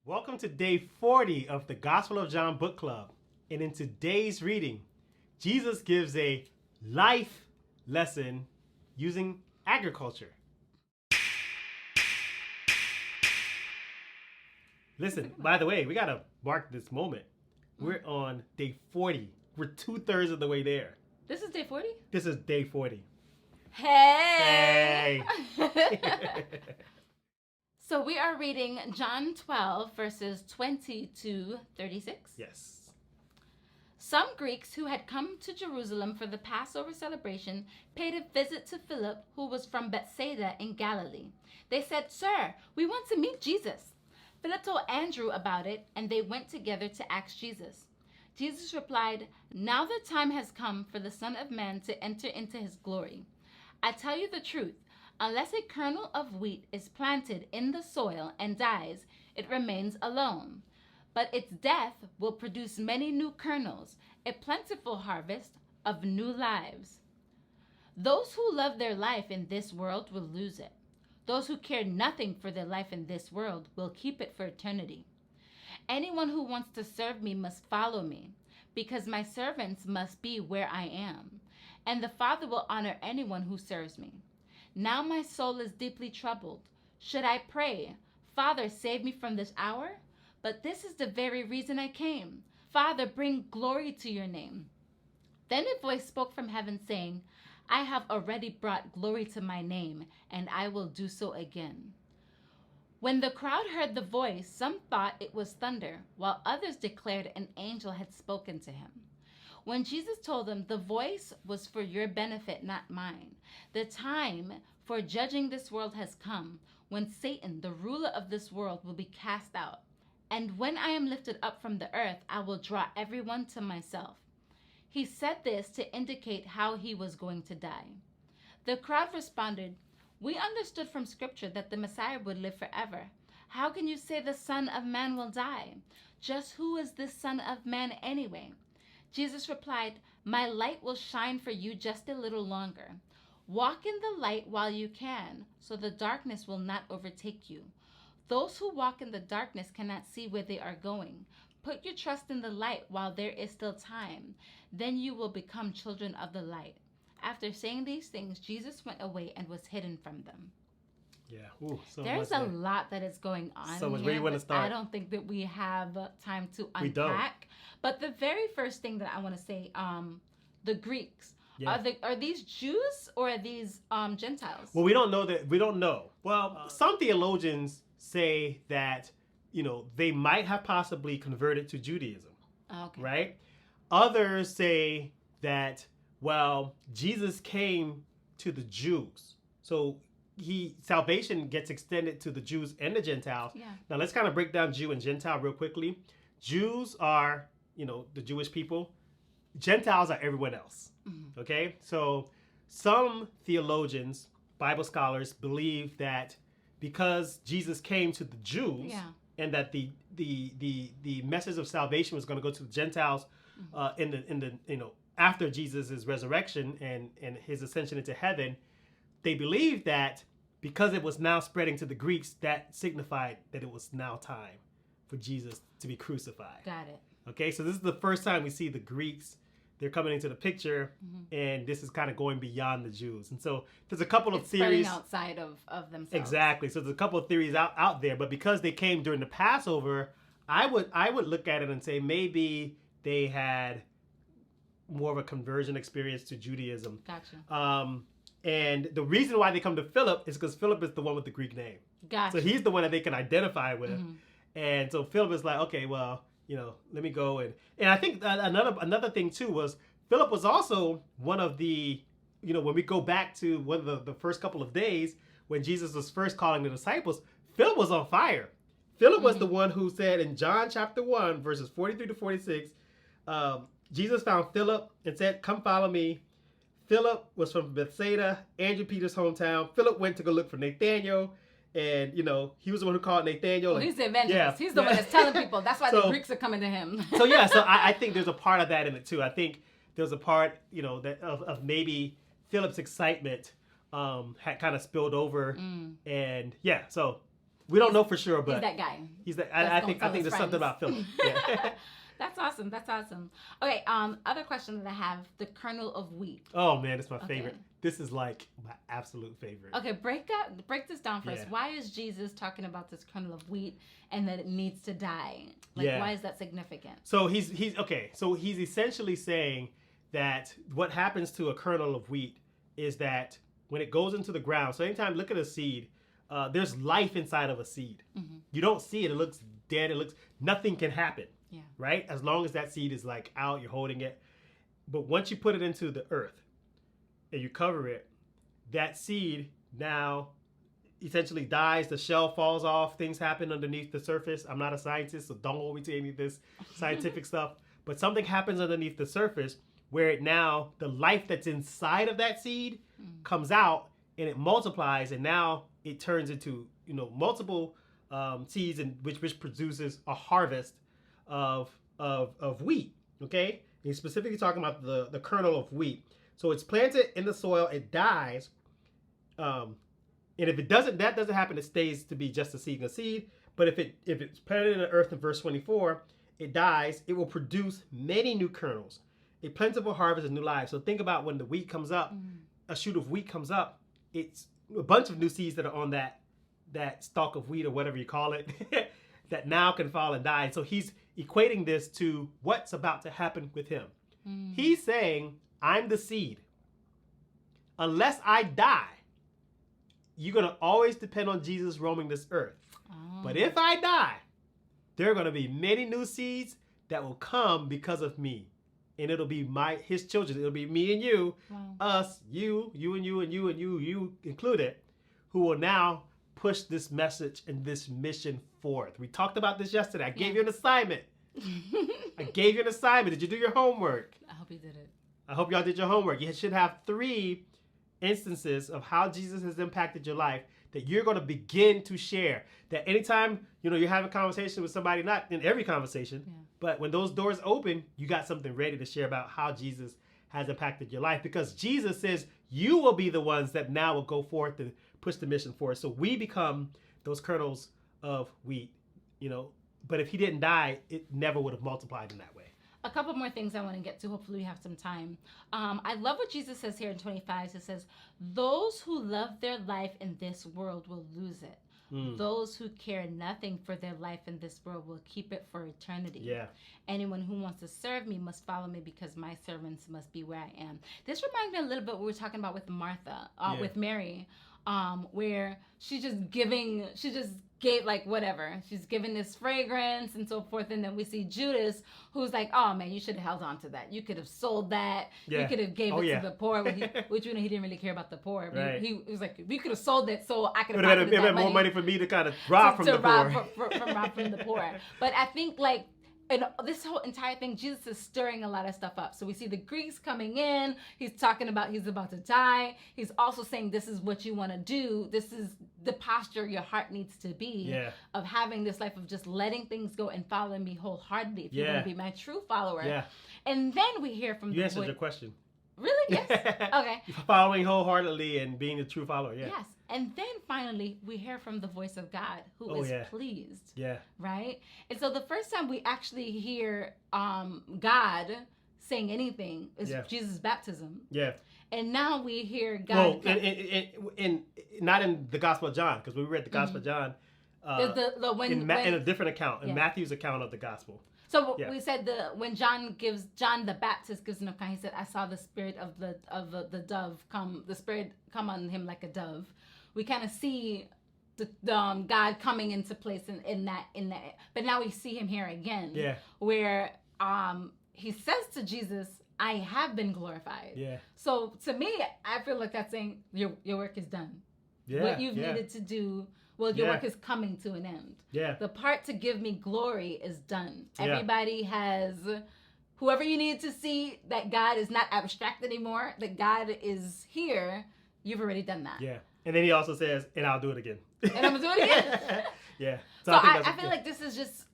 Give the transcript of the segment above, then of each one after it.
Welcome to day 40 of the Gospel of John Book Club. And in today's reading, Jesus gives a life lesson using agriculture. Listen, by the way, we got to mark this moment. We're on day 40. We're 2/3 of the way there. This is day 40? This is day 40. Hey! Hey! So we are reading John 12, verses 20 to 36. Yes. Some Greeks who had come to Jerusalem for the Passover celebration paid a visit to Philip, who was from Bethsaida in Galilee. They said, "Sir, we want to meet Jesus." Philip told Andrew about it, and they went together to ask Jesus. Jesus replied, "Now the time has come for the Son of Man to enter into his glory. I tell you the truth, unless a kernel of wheat is planted in the soil and dies, it remains alone. But its death will produce many new kernels, a plentiful harvest of new lives. Those who love their life in this world will lose it. Those who care nothing for their life in this world will keep it for eternity. Anyone who wants to serve me must follow me, because my servants must be where I am, and the Father will honor anyone who serves me. Now my soul is deeply troubled. Should I pray, 'Father, save me from this hour'? But this is the very reason I came. 'Father, bring glory to your name.' Then a voice spoke from heaven saying, 'I have already brought glory to my name, and I will do so again.' When the crowd heard the voice, some thought it was thunder, while others declared an angel had spoken to him. When Jesus told them, 'The voice was for your benefit, not mine. The time for judging this world has come, when Satan, the ruler of this world, will be cast out. And when I am lifted up from the earth, I will draw everyone to myself.' He said this to indicate how he was going to die. The crowd responded, 'We understood from Scripture that the Messiah would live forever. How can you say the Son of Man will die? Just who is this Son of Man anyway?' Jesus replied, 'My light will shine for you just a little longer. Walk in the light while you can, so the darkness will not overtake you. Those who walk in the darkness cannot see where they are going. Put your trust in the light while there is still time. Then you will become children of the light.' After saying these things, Jesus went away and was hidden from them." Yeah. Ooh, so There's much a there. lot that is going on So much. here Where you wanna that start? I don't think that we have time to We don't. unpack. But the very first thing that I want to say, the Greeks, Yeah. are these Jews or are these Gentiles? Well, we don't know that. We don't know. Well, some theologians say that, they might have possibly converted to Judaism, Okay. right? Others say that, well, Jesus came to the Jews. So salvation gets extended to the Jews and the Gentiles. Yeah. Now, let's kind of break down Jew and Gentile real quickly. Jews are, the Jewish people. Gentiles are everyone else. Mhm. Okay? So some theologians, Bible scholars, believe that because Jesus came to the Jews, Yeah. and that the message of salvation was going to go to the Gentiles in the after Jesus' resurrection and his ascension into heaven, they believe that because it was now spreading to the Greeks, that signified that it was now time for Jesus to be crucified. Got it. Okay, so this is the first time we see the Greeks. They're coming into the picture, Mhm. and this is kind of going beyond the Jews. And so there's a couple of It's spreading theories. outside of themselves. Exactly. So there's a couple of theories out there, but because they came during the Passover, I would look at it and say maybe they had more of a conversion experience to Judaism. Gotcha. And the reason why they come to Philip is because Philip is the one with the Greek name. Gotcha. So he's the one that they can identify with. Mhm. And so Philip is like, okay, well, let me go and I think another thing too was Philip was also one of the, when we go back to one of the first couple of days when Jesus was first calling the disciples, Philip was on fire. Philip was the one who said in John chapter 1, verses 43 to 46, Jesus found Philip and said, "Come follow me." Philip was from Bethsaida, Andrew Peter's hometown. Philip went to go look for Nathanael. And, he was the one who called Nathanael. Well, he's the evangelist. Yeah, He's the one that's telling people. That's why So- the Greeks are coming to him. So I think there's a part of that in it too. I think there's a part, that of maybe Philip's excitement had kind of spilled over. And yeah, so We don't know for sure, but he's that guy. He's that. That's I gonna think tell his there's something friends. about Philip. Yeah. That's awesome. That's awesome. Okay. Other question that I have: the kernel of wheat. Oh man, it's my Okay. favorite. This is like my absolute favorite. Okay, break this down first. Yeah. Why is Jesus talking about this kernel of wheat and that it needs to die? Like, Yeah. why is that significant? So he's okay. So he's essentially saying that what happens to a kernel of wheat is that when it goes into the ground. So anytime look at a seed, there's life inside of a seed. Mm-hmm. You don't see it. It looks dead. It looks nothing can happen. Yeah. Right? As long as that seed is like out, you're holding it. But once you put it into the earth and you cover it, that seed now essentially dies. The shell falls off. Things happen underneath the surface. I'm not a scientist, so don't hold me to any of this scientific stuff. But something happens underneath the surface where it now, the life that's inside of that seed comes out and it multiplies, and now it turns into, multiple seeds, and which produces a harvest of wheat. Okay, and he's specifically talking about the kernel of wheat. So it's planted in the soil, it dies, and if that doesn't happen, it stays to be just a seed and a seed. But if it's planted in the earth in verse 24, it dies. It will produce many new kernels, a plentiful harvest of new life. So think about when the wheat comes up, a shoot of wheat comes up. It's a bunch of new seeds that are on that stalk of wheat or whatever you call it that now can fall and die. And so he's equating this to what's about to happen with him. He's saying, I'm the seed. Unless I die, you're going to always depend on Jesus roaming this earth. Oh. But if I die, there are going to be many new seeds that will come because of me. And it'll be his children. It'll be me and you, Wow. us, you and you and you and you included, who will now push this message and this mission forth. We talked about this yesterday. I gave you an assignment. Did you do your homework? I hope you did it. I hope y'all did your homework. You should have 3 instances of how Jesus has impacted your life that you're going to begin to share. That anytime, you're having a conversation with somebody, not in every conversation, but when those doors open, you got something ready to share about how Jesus has impacted your life. Because Jesus says you will be the ones that now will go forth and push the mission forward. So we become those kernels of wheat, But if he didn't die, it never would have multiplied in that way. A couple more things I want to get to. Hopefully we have some time. I love what Jesus says here in 25. It says, those who love their life in this world will lose it. Those who care nothing for their life in this world will keep it for eternity. Yeah. Anyone who wants to serve me must follow me because my servants must be where I am. This reminds me a little bit what we were talking about with Martha, with Mary, where she just gave like whatever. She's giving this fragrance and so forth. And then we see Judas, who's like, oh man, you should have held on to that. You could have sold that. Yeah. You could have gave it to the poor, which he didn't really care about the poor. But Right. he was like, we could have sold it so I could It have would have been more money for me to kind of rob from the poor. rob from the poor. But I think like, and this whole entire thing, Jesus is stirring a lot of stuff up. So we see the Greeks coming in. He's talking about he's about to die. He's also saying this is what you want to do. This is the posture your heart needs to be of having this life of just letting things go and following me wholeheartedly if you want to be my true follower. Yeah. And then we hear from You answered your question. Really? Yes. Okay. Following wholeheartedly and being a true follower. Yeah. Yes. And then finally, we hear from the voice of God who is pleased. Yeah. Right? And so the first time we actually hear God saying anything is Jesus' baptism. Yeah. And now we hear God. Well, in not in the Gospel of John, because we read the Gospel of John in a different account, in Matthew's account of the Gospel. So we said when John the Baptist gives an account, he said, "I saw the spirit of the dove come, the spirit come on him like a dove." We kind of see the God coming into place in that. But now we see him here again, where he says to Jesus, "I have been glorified." Yeah. So to me, I feel like that's saying your work is done. Yeah. What you've needed to do. Well, your work is coming to an end. Yeah. The part to give me glory is done. Everybody has, whoever you need to see that God is not abstract anymore, that God is here, you've already done that. Yeah. And then he also says, and I'll do it again. And I'm going to do it again. Yeah. So I feel like this is just,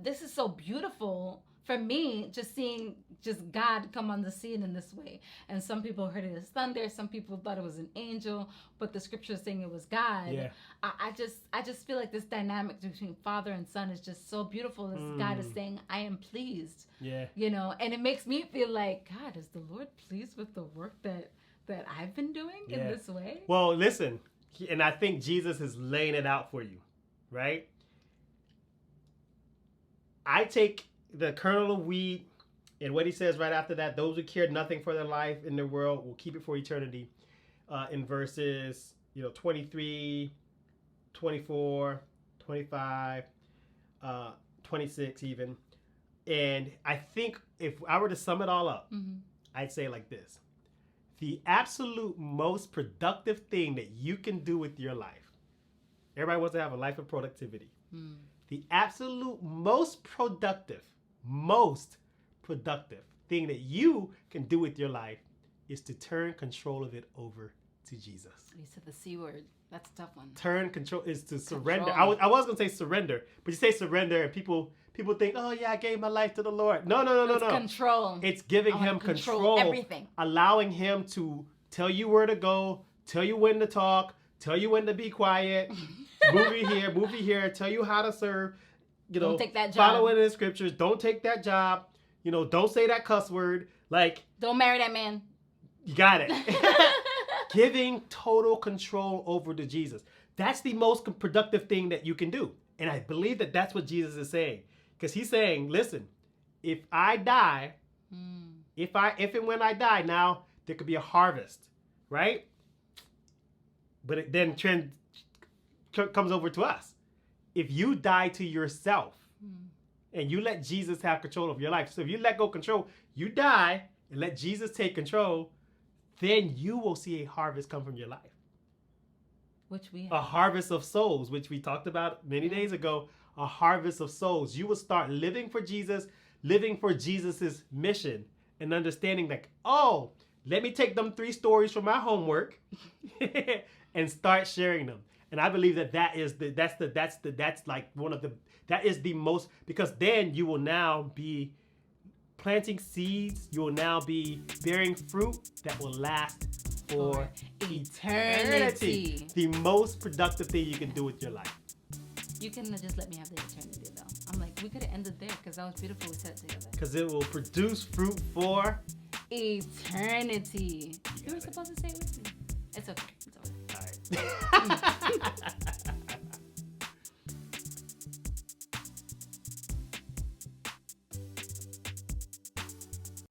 this is so beautiful for me, just seeing just God come on the scene in this way. And some people heard it as thunder. Some people thought it was an angel, but the scripture is saying it was God. Yeah. I just feel like this dynamic between father and son is just so beautiful. As God is saying, I am pleased. Yeah. You know, and it makes me feel like, God, is the Lord pleased with the work that I've been doing in this way? Well, listen, and I think Jesus is laying it out for you, right? I take the kernel of wheat, and what he says right after that, those who care nothing for their life in the world will keep it for eternity, in verses 23, 24, 25, 26 even. And I think if I were to sum it all up, I'd say it like this. The absolute most productive thing that you can do with your life. Everybody wants to have a life of productivity. The absolute most productive thing that you can do with your life is to turn control of it over to Jesus. You said the C word. That's a tough one. Turn control is to surrender. I was going to say surrender, but you say surrender and people think, oh yeah, I gave my life to the Lord. No. It's control. It's giving him control. Everything. Allowing him to tell you where to go, tell you when to talk, tell you when to be quiet, movie here, tell you how to serve. Don't take that job. Following the scriptures. Don't take that job. Don't say that cuss word. Like, don't marry that man. You got it. Giving total control over to Jesus. That's the most productive thing that you can do. And I believe that that's what Jesus is saying. Because he's saying, listen, if I die, if and when I die, now there could be a harvest, right? But it then comes over to us. If you die to yourself and you let Jesus have control of your life, so if you let go of control, you die and let Jesus take control, then you will see a harvest come from your life. Which we have. A harvest of souls, which we talked about many days ago. A harvest of souls. You will start living for Jesus, living for Jesus's mission, and understanding like, oh, let me take them 3 stories from my homework and start sharing them. And I believe that is the most, because then you will now be planting seeds. You will now be bearing fruit that will last for eternity. The most productive thing you can do with your life. You can just let me have the eternity, though. I'm like, we could have ended there because that was beautiful. We said it together. Because it will produce fruit for eternity. You were supposed to say it with me. It's okay. It's all right. All right.